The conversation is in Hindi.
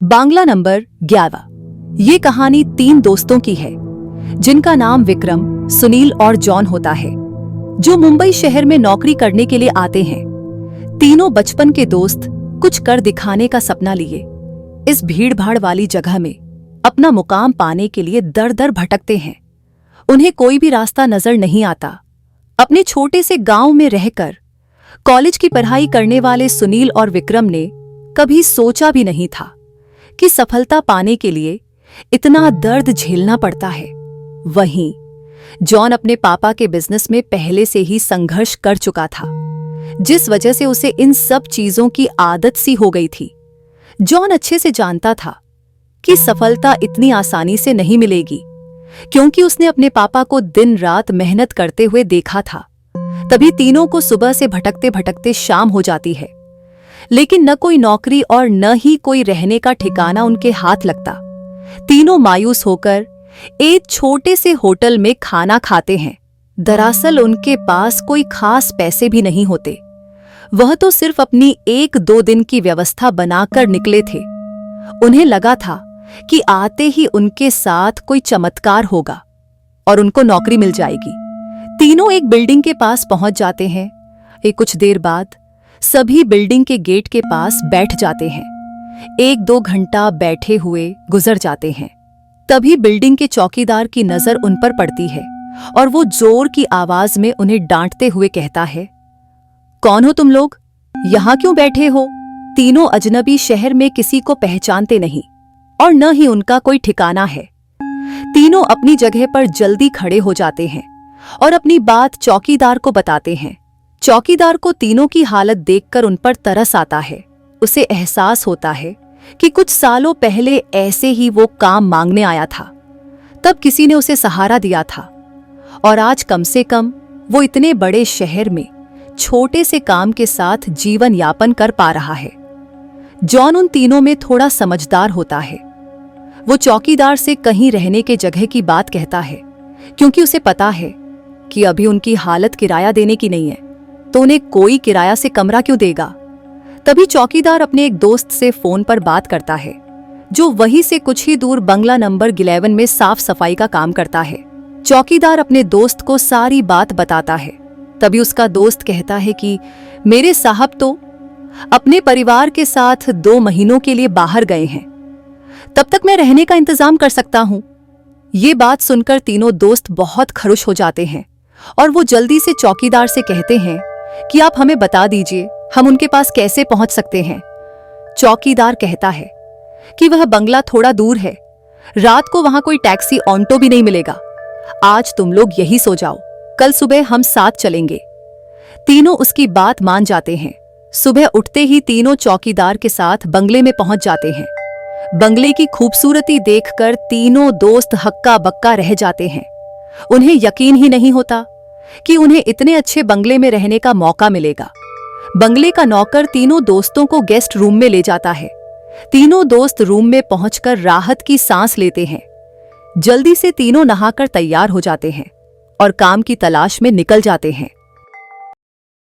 बांग्ला नंबर 11। ये कहानी 3 दोस्तों की है जिनका नाम विक्रम, सुनील और जॉन होता है, जो मुंबई शहर में नौकरी करने के लिए आते हैं। तीनों बचपन के दोस्त कुछ कर दिखाने का सपना लिए इस भीड़-भाड़ वाली जगह में अपना मुकाम पाने के लिए दर-दर भटकते हैं। उन्हें कोई भी रास्ता नजर नहीं आता। अपने छोटे से गांव में रहकर कॉलेज की पढ़ाई करने वाले सुनील और विक्रम ने कभी सोचा भी नहीं था कि सफलता पाने के लिए इतना दर्द झेलना पड़ता है। वहीं जॉन अपने पापा के बिजनेस में पहले से ही संघर्ष कर चुका था, जिस वजह से उसे इन सब चीजों की आदत सी हो गई थी। जॉन अच्छे से जानता था कि सफलता इतनी आसानी से नहीं मिलेगी, क्योंकि उसने अपने पापा को दिन रात मेहनत करते हुए देखा था। तभी तीनों को सुबह से भटकते भटकते शाम हो जाती है, लेकिन न कोई नौकरी और न ही कोई रहने का ठिकाना उनके हाथ लगता। तीनों मायूस होकर एक छोटे से होटल में खाना खाते हैं। दरअसल उनके पास कोई खास पैसे भी नहीं होते। वह तो सिर्फ अपनी 1-2 दिन की व्यवस्था बनाकर निकले थे। उन्हें लगा था कि आते ही उनके साथ कोई चमत्कार होगा और उनको नौकरी मिल जाएगी। तीनों एक बिल्डिंग के पास पहुंच जाते हैं। कुछ देर बाद सभी बिल्डिंग के गेट के पास बैठ जाते हैं। 1-2 घंटा बैठे हुए गुजर जाते हैं। तभी बिल्डिंग के चौकीदार की नजर उन पर पड़ती है और वो जोर की आवाज में उन्हें डांटते हुए कहता है, कौन हो तुम लोग? यहां क्यों बैठे हो? तीनों अजनबी शहर में किसी को पहचानते नहीं और न ही उनका कोई ठिकाना है। तीनों अपनी जगह पर जल्दी खड़े हो जाते हैं और अपनी बात चौकीदार को बताते हैं। चौकीदार को तीनों की हालत देखकर उन पर तरस आता है। उसे एहसास होता है कि कुछ सालों पहले ऐसे ही वो काम मांगने आया था। तब किसी ने उसे सहारा दिया था और आज कम से कम वो इतने बड़े शहर में छोटे से काम के साथ जीवन यापन कर पा रहा है। जॉन उन तीनों में थोड़ा समझदार होता है। वो चौकीदार से कहीं रहने के जगह की बात कहता है, क्योंकि उसे पता है कि अभी उनकी हालत किराया देने की नहीं है, तो उन्हें कोई किराया से कमरा क्यों देगा। तभी चौकीदार अपने एक दोस्त से फोन पर बात करता है, जो वहीं से कुछ ही दूर बंगला नंबर 11 में साफ सफाई का काम करता है। चौकीदार अपने दोस्त को सारी बात बताता है। तभी उसका दोस्त कहता है कि मेरे साहब तो अपने परिवार के साथ 2 महीनों के लिए बाहर गए हैं, तब तक मैं रहने का इंतजाम कर सकता हूं। ये बात सुनकर तीनों दोस्त बहुत खुश हो जाते हैं और वो जल्दी से चौकीदार से कहते हैं कि आप हमें बता दीजिए हम उनके पास कैसे पहुंच सकते हैं। चौकीदार कहता है कि वह बंगला थोड़ा दूर है, रात को वहां कोई टैक्सी ऑटो भी नहीं मिलेगा। आज तुम लोग यही सो जाओ, कल सुबह हम साथ चलेंगे। तीनों उसकी बात मान जाते हैं। सुबह उठते ही तीनों चौकीदार के साथ बंगले में पहुंच जाते हैं। बंगले की खूबसूरती देखकर तीनों दोस्त हक्का बक्का रह जाते हैं। उन्हें यकीन ही नहीं होता कि उन्हें इतने अच्छे बंगले में रहने का मौका मिलेगा। बंगले का नौकर तीनों दोस्तों को गेस्ट रूम में ले जाता है। तीनों दोस्त रूम में पहुंचकर राहत की सांस लेते हैं। जल्दी से तीनों नहाकर तैयार हो जाते हैं और काम की तलाश में निकल जाते हैं।